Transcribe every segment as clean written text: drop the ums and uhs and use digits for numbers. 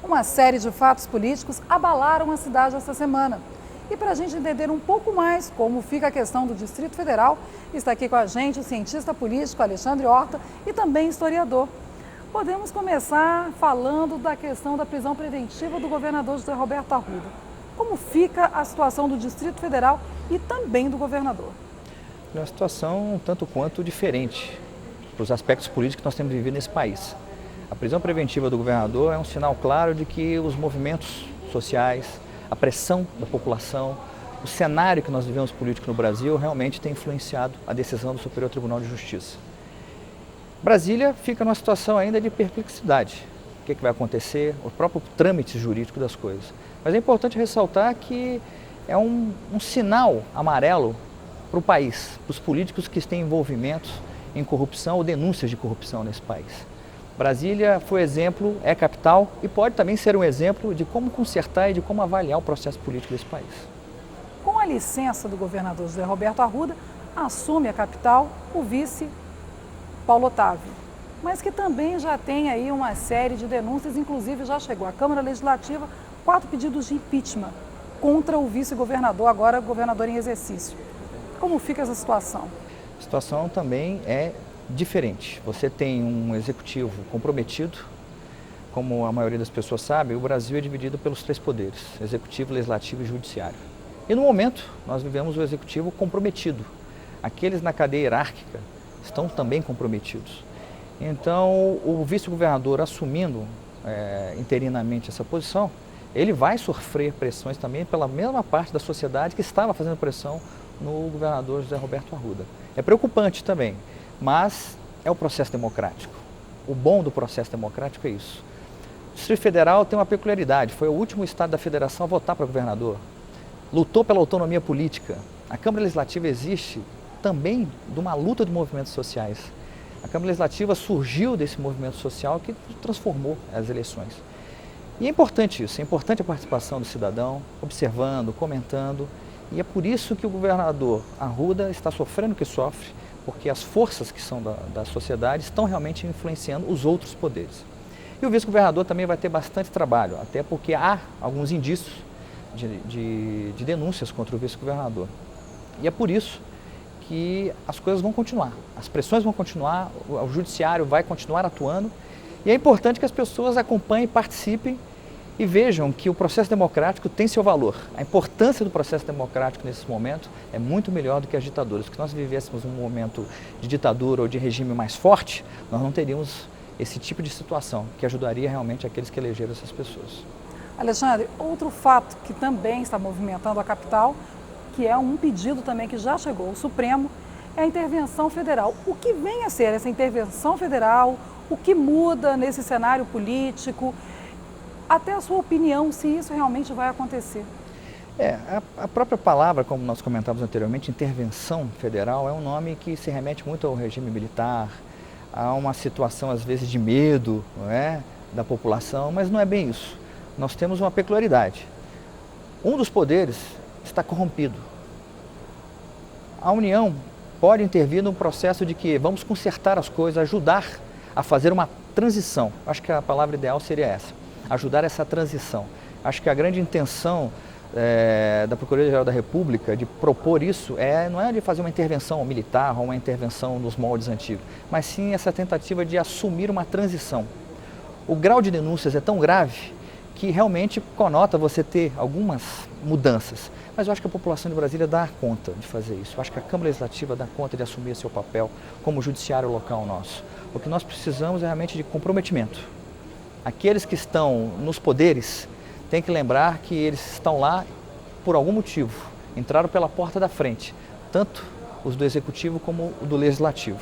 Uma série de fatos políticos abalaram a cidade esta semana. E para a gente entender um pouco mais como fica a questão do Distrito Federal, está aqui com a gente o cientista político Alexandre Horta e também historiador. Podemos começar falando da questão da prisão preventiva do governador José Roberto Arruda. Como fica a situação do Distrito Federal e também do governador? É uma situação um tanto quanto diferente para os aspectos políticos que nós temos vivido nesse país. A prisão preventiva do governador é um sinal claro de que os movimentos sociais, a pressão da população, o cenário que nós vivemos político no Brasil realmente tem influenciado a decisão do Superior Tribunal de Justiça. Brasília fica numa situação ainda de perplexidade. O que vai acontecer, o próprio trâmite jurídico das coisas. Mas é importante ressaltar que é um sinal amarelo para o país, para os políticos que têm envolvimentos em corrupção ou denúncias de corrupção nesse país. Brasília foi exemplo, é capital e pode também ser um exemplo de como consertar e de como avaliar o processo político desse país. Com a licença do governador José Roberto Arruda, assume a capital o vice Paulo Otávio, mas que também já tem aí uma série de denúncias, inclusive já chegou à Câmara Legislativa 4 pedidos de impeachment contra o vice-governador, agora governador em exercício. Como fica essa situação? A situação também é diferente. Você tem um executivo comprometido, como a maioria das pessoas sabe, o Brasil é dividido pelos 3 poderes, executivo, legislativo e judiciário. E no momento, nós vivemos o executivo comprometido. Aqueles na cadeia hierárquica estão também comprometidos. Então, o vice-governador assumindo interinamente essa posição, ele vai sofrer pressões também pela mesma parte da sociedade que estava fazendo pressão no governador José Roberto Arruda. É preocupante também, mas é o processo democrático. O bom do processo democrático é isso. O Distrito Federal tem uma peculiaridade, foi o último estado da federação a votar para governador. Lutou pela autonomia política. A Câmara Legislativa existe também de uma luta de movimentos sociais. A Câmara Legislativa surgiu desse movimento social que transformou as eleições. E é importante isso, é importante a participação do cidadão, observando, comentando. E é por isso que o governador Arruda está sofrendo o que sofre, porque as forças que são da sociedade estão realmente influenciando os outros poderes. E o vice-governador também vai ter bastante trabalho, até porque há alguns indícios de denúncias contra o vice-governador. E é por isso que as coisas vão continuar, as pressões vão continuar, o judiciário vai continuar atuando. E é importante que as pessoas acompanhem, participem e vejam que o processo democrático tem seu valor. A importância do processo democrático nesse momento é muito melhor do que as ditaduras. Se nós vivêssemos um momento de ditadura ou de regime mais forte, nós não teríamos esse tipo de situação, que ajudaria realmente aqueles que elegeram essas pessoas. Alexandre, outro fato que também está movimentando a capital, que é um pedido também que já chegou ao Supremo, é a intervenção federal. O que vem a ser essa intervenção federal? O que muda nesse cenário político? Até a sua opinião, se isso realmente vai acontecer. A própria palavra, como nós comentávamos anteriormente, intervenção federal, é um nome que se remete muito ao regime militar, a uma situação às vezes de medo, não é, da população, mas não é bem isso. Nós temos uma peculiaridade. Um dos poderes está corrompido. A União pode intervir num processo de que vamos consertar as coisas, ajudar a fazer uma transição. Acho que a palavra ideal seria essa. Ajudar essa transição. Acho que a grande intenção da Procuradoria-Geral da República de propor isso não é de fazer uma intervenção militar ou uma intervenção nos moldes antigos, mas sim essa tentativa de assumir uma transição. O grau de denúncias é tão grave que realmente conota você ter algumas mudanças, mas eu acho que a população de Brasília dá conta de fazer isso. Eu acho que a Câmara Legislativa dá conta de assumir seu papel como judiciário local nosso. O que nós precisamos é realmente de comprometimento. Aqueles que estão nos poderes têm que lembrar que eles estão lá por algum motivo, entraram pela porta da frente, tanto os do Executivo como o do Legislativo.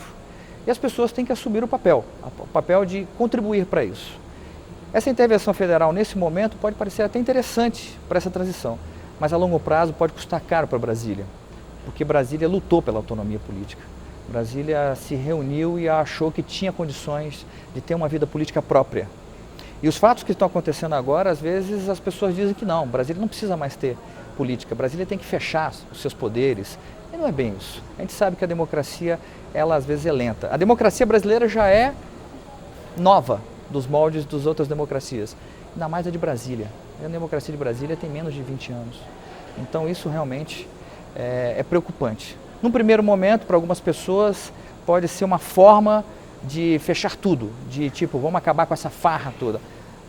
E as pessoas têm que assumir o papel de contribuir para isso. Essa intervenção federal, nesse momento, pode parecer até interessante para essa transição, mas a longo prazo pode custar caro para Brasília, porque Brasília lutou pela autonomia política. Brasília se reuniu e achou que tinha condições de ter uma vida política própria. E os fatos que estão acontecendo agora, às vezes as pessoas dizem que não, Brasília não precisa mais ter política, Brasília tem que fechar os seus poderes. E não é bem isso. A gente sabe que a democracia, ela às vezes é lenta. A democracia brasileira já é nova dos moldes das outras democracias. ainda mais a de Brasília. A democracia de Brasília tem menos de 20 anos. Então isso realmente é preocupante. Num primeiro momento, para algumas pessoas, pode ser uma forma de fechar tudo, de tipo, vamos acabar com essa farra toda.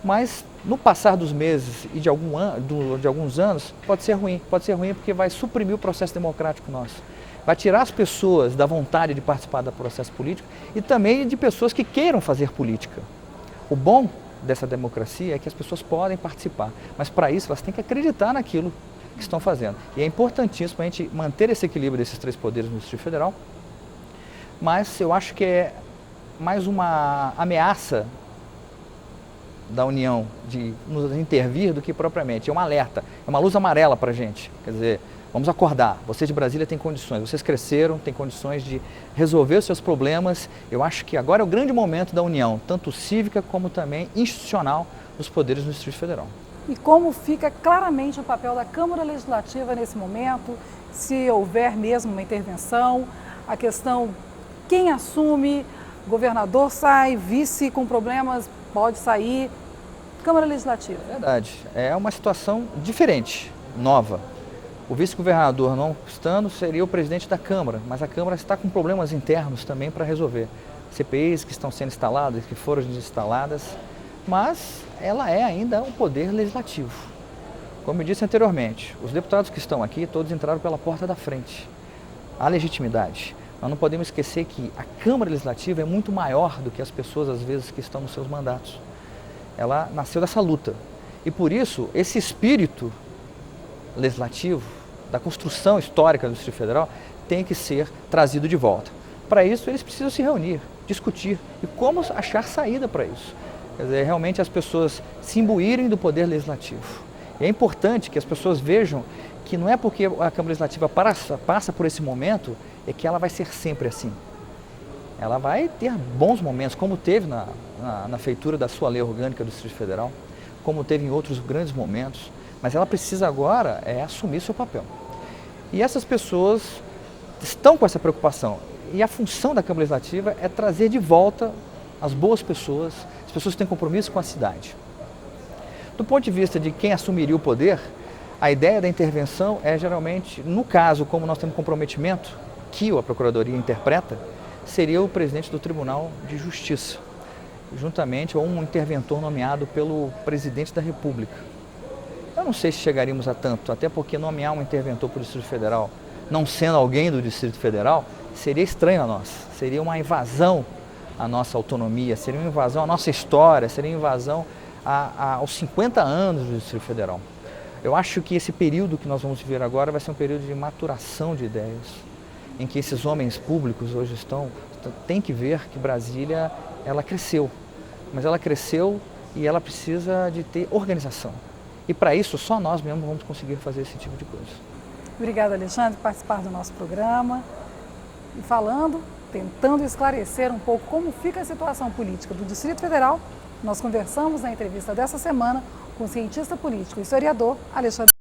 Mas no passar dos meses e de alguns anos, pode ser ruim porque vai suprimir o processo democrático nosso. Vai tirar as pessoas da vontade de participar do processo político e também de pessoas que queiram fazer política. O bom dessa democracia é que as pessoas podem participar, mas para isso elas têm que acreditar naquilo que estão fazendo. E é importantíssimo a gente manter esse equilíbrio desses três poderes no Distrito Federal, mas eu acho que é mais uma ameaça da União de nos intervir do que propriamente. É um alerta, é uma luz amarela para a gente. Quer dizer, vamos acordar. Vocês de Brasília têm condições, vocês cresceram, têm condições de resolver os seus problemas. Eu acho que agora é o grande momento da união, tanto cívica como também institucional, dos poderes do Distrito Federal. E como fica claramente o papel da Câmara Legislativa nesse momento, se houver mesmo uma intervenção, a questão quem assume, governador sai, vice com problemas pode sair, Câmara Legislativa. É verdade, é uma situação diferente, nova. O vice-governador não estando seria o presidente da Câmara, mas a Câmara está com problemas internos também para resolver. CPIs que estão sendo instaladas, que foram desinstaladas, mas ela é ainda um poder legislativo. Como eu disse anteriormente, os deputados que estão aqui, todos entraram pela porta da frente. Há legitimidade. Nós não podemos esquecer que a Câmara Legislativa é muito maior do que as pessoas, às vezes, que estão nos seus mandatos. Ela nasceu dessa luta. E por isso, esse espírito legislativo, da construção histórica do Distrito Federal, tem que ser trazido de volta. Para isso, eles precisam se reunir, discutir e como achar saída para isso. Quer dizer, realmente as pessoas se imbuírem do poder legislativo. E é importante que as pessoas vejam que não é porque a Câmara Legislativa passa por esse momento, é que ela vai ser sempre assim. Ela vai ter bons momentos, como teve na feitura da sua lei orgânica do Distrito Federal, como teve em outros grandes momentos, mas ela precisa agora assumir seu papel. E essas pessoas estão com essa preocupação. E a função da Câmara Legislativa é trazer de volta as boas pessoas, as pessoas que têm compromisso com a cidade. Do ponto de vista de quem assumiria o poder, a ideia da intervenção é geralmente, no caso, como nós temos comprometimento, que a Procuradoria interpreta, seria o presidente do Tribunal de Justiça, juntamente ou um interventor nomeado pelo presidente da República. Eu não sei se chegaríamos a tanto, até porque nomear um interventor para o Distrito Federal, não sendo alguém do Distrito Federal, seria estranho a nós, seria uma invasão à nossa autonomia, seria uma invasão à nossa história, seria uma invasão aos 50 anos do Distrito Federal. Eu acho que esse período que nós vamos viver agora vai ser um período de maturação de ideias, em que esses homens públicos hoje têm que ver que Brasília, ela cresceu, mas ela cresceu e ela precisa de ter organização. E para isso, só nós mesmos vamos conseguir fazer esse tipo de coisa. Obrigada, Alexandre, por participar do nosso programa e tentando esclarecer um pouco como fica a situação política do Distrito Federal. Nós conversamos na entrevista dessa semana com o cientista político e historiador Alexandre